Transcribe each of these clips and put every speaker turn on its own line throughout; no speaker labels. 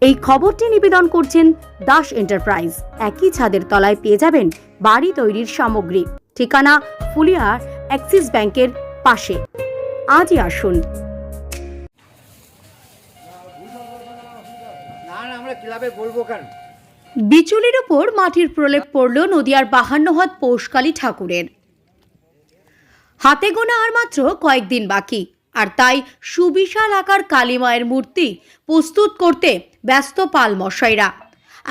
এই খবরটি নিবেদন করছেন দাস এন্টারপ্রাইজ। একই ছাদের তলায় পেয়ে যাবেন বাড়ি তৈরির সামগ্রী। ঠিকানা ফুলিয়ার অ্যাক্সিস ব্যাংকের পাশে। আজই আসুন। বিচুলির উপর মাটির প্রলেপ পড়ল নদিয়ার 52 হাত পৌষকালী ঠাকুরের। হাতে গোনা আর মাত্র কয়েকদিন বাকি, আর তাই সুবিশাল আকার কালী মায়ের মূর্তি প্রস্তুত করতে ব্যস্ত পাল মশাইরা।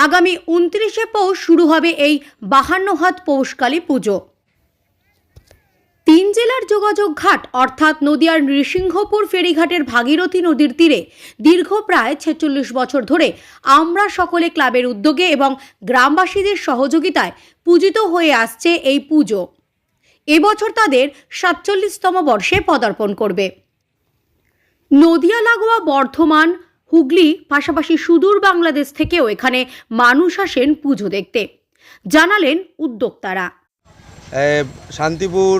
আগামী 29শে পৌষ শুরু হবে এই 52 হাত পৌষকালী পুজো। 3 জেলার যোগাযোগ ঘাট অর্থাৎ নদিয়ার নৃসিংহপুর ফেরিঘাটের ভাগীরথী নদীর তীরে দীর্ঘ প্রায় 46 বছর ধরে আমরা সকলে ক্লাবের উদ্যোগে এবং গ্রামবাসীদের সহযোগিতায় পূজিত হয়ে আসছে এই পুজো। এবছর তাদের 47তম বর্ষে পদার্পণ করবে। নদিয়া লাগোয়া বর্ধমান, হুগলি, পাশাপাশি সুদূর বাংলাদেশ থেকেও এখানে মানুষ আসেন পুজো দেখতে, জানালেন উদ্যোক্তারা।
শান্তিপুর,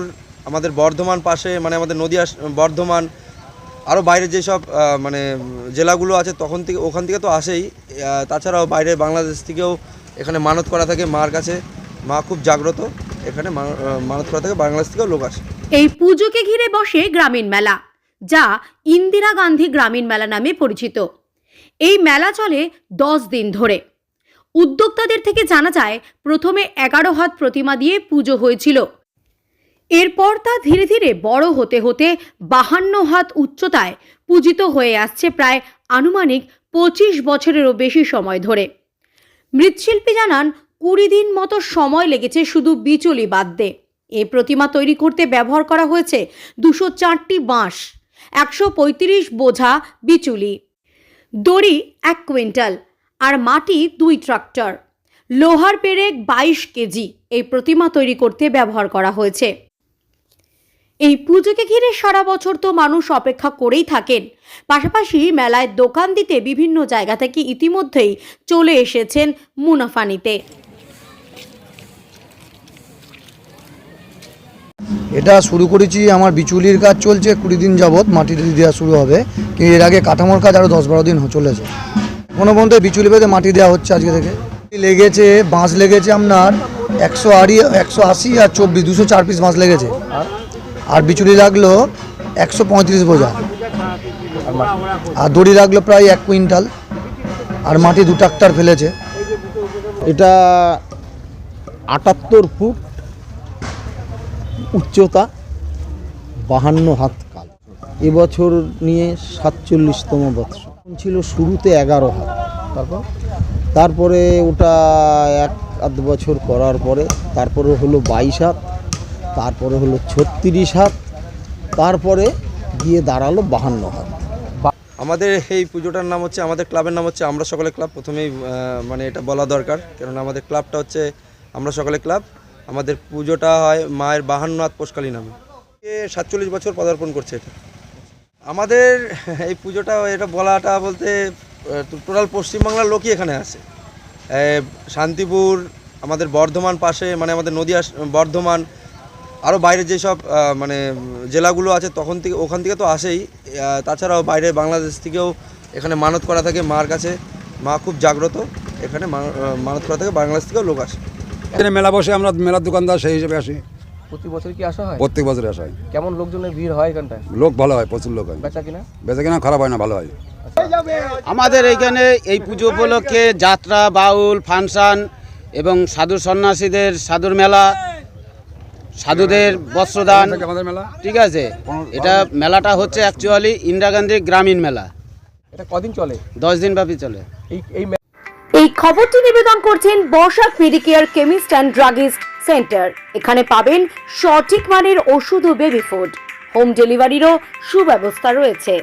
আমাদের বর্ধমান পাশে, মানে আমাদের নদিয়া, বর্ধমান, আরও বাইরে যেসব জেলাগুলো আছে ওখান থেকে তো আসেই। তাছাড়াও বাইরে বাংলাদেশ থেকেও এখানে মানত করা থাকে মার কাছে। মা খুব জাগ্রত, এখানে মানত করা থাকে, বাংলাদেশ থেকেও লোক আসে।
এই পুজোকে ঘিরে বসে গ্রামীণ মেলা, যা ইন্দিরা গান্ধী গ্রামীণ মেলা নামে পরিচিত। এই মেলা চলে 10 দিন ধরে। উদ্যোক্তাদের থেকে জানা যায়, প্রথমে 11 হাত প্রতিমা দিয়ে পুজো হয়েছিল। এরপর তা ধীরে ধীরে বড় হতে হতে 52 হাত উচ্চতায় পূজিত হয়ে আসছে প্রায় আনুমানিক 25 বছরেরও বেশি সময় ধরে। মৃৎশিল্পী জানান, 20 দিন মতো সময় লেগেছে শুধু বিচুলি বাঁধতে। এই প্রতিমা তৈরি করতে ব্যবহার করা হয়েছে 204টি বাঁশ, 135 বোঝা বিচুলি, দড়ি 1 কুইন্টাল আর মাটি 2 ট্রাক্টর, লোহার পেরেক 22 কেজি এই প্রতিমা তৈরি করতে ব্যবহার করা হয়েছে। এই পুজোকে ঘিরে সারা বছর তো মানুষ অপেক্ষা করেই থাকেন। পাশাপাশি মেলায় দোকান দিতে বিভিন্ন জায়গা থেকে ইতিমধ্যেই চলে এসেছেন মুনাফা নিতে।
এটা শুরু করেছি, আমার বিচুলির কাজ চলছে 20 দিন যাবৎ, মাটি দেওয়া শুরু হবে। কিন্তু এর আগে কাঠামোর কাজ আরও 10-12 দিন চলেছে। কোনো পর্যন্ত বিচুলি বেঁধে মাটি দেওয়া হচ্ছে আজকে থেকে। লেগেছে বাঁশ লেগেছে আপনার 180 আর 24, 204 পিস বাঁশ লেগেছে। আর বিচুলি লাগলো 135 বোঝা, আর দড়ি লাগলো প্রায় 1 কুইন্টাল, আর মাটি 2 ট্রাক্টর ফেলেছে।
এটা 78 ফুট উচ্চতা, 52 হাত কাল। এবছর নিয়ে 47তম বৎসর। ছিল শুরুতে 11 হাত, তারপরে ওটা 1-8 বছর করার পরে তারপরে হলো 22 হাত, তারপরে হলো 36 হাত, তারপরে গিয়ে দাঁড়ালো 52 হাত।
আমাদের এই পুজোটার নাম হচ্ছে, আমাদের ক্লাবের নাম হচ্ছে আমরা সকলে ক্লাব। প্রথমেই এটা বলা দরকার, কেননা আমাদের ক্লাবটা হচ্ছে আমরা সকলে ক্লাব। আমাদের পুজোটা হয় মায়ের 52 হাত পৌষকালী নামে। 47 বছর পদার্পণ করছে এটা। আমাদের এই পুজোটা, এটা বলাটা বলতে টোটাল পশ্চিমবাংলার লোকই এখানে আসে। শান্তিপুর, আমাদের বর্ধমান পাশে, মানে আমাদের নদিয়া, বর্ধমান, আরও বাইরে যেসব জেলাগুলো আছে ওখান থেকে তো আসেই। তাছাড়াও বাইরে বাংলাদেশ থেকেও এখানে মানত করা থাকে মার কাছে। মা খুব জাগ্রত, এখানে মানত করা থাকে, বাংলাদেশ থেকেও লোক আসে।
এখানে মেলা বসে, আমরা মেলার দোকানদার সেই হিসেবে আসি।
প্রতি বছর কি আসা হয়?
প্রত্যেক বছরে আসা হয়।
কেমন লোকজনের ভিড় হয় এখানটায়?
লোক ভালো হয়, প্রচুর লোক হয়। বেচা কিনা খারাপ হয় না, ভালো হয়।
আমাদের এইখানে এই পুজো উপলক্ষে যাত্রা, বাউল, ফাংশন এবং সাধু সন্ন্যাসীদের সাধুর মেলা, সাধুদের বস্ত্রদান,
আমাদের মেলা,
ঠিক আছে। এটা মেলাটা হচ্ছে অ্যাকচুয়ালি ইন্দিরা গান্ধী গ্রামীণ মেলা।
এটা কদিন চলে?
10 দিন ব্যাপী চলে।
এই খবরটি নিবেদন করছেন বর্ষাক Medicare chemist and druggist centre. এখানে পাবেন সঠিক মানের ওষুধ ও বেবি ফুড। হোম ডেলিভারিরও সুব্যবস্থা রয়েছে।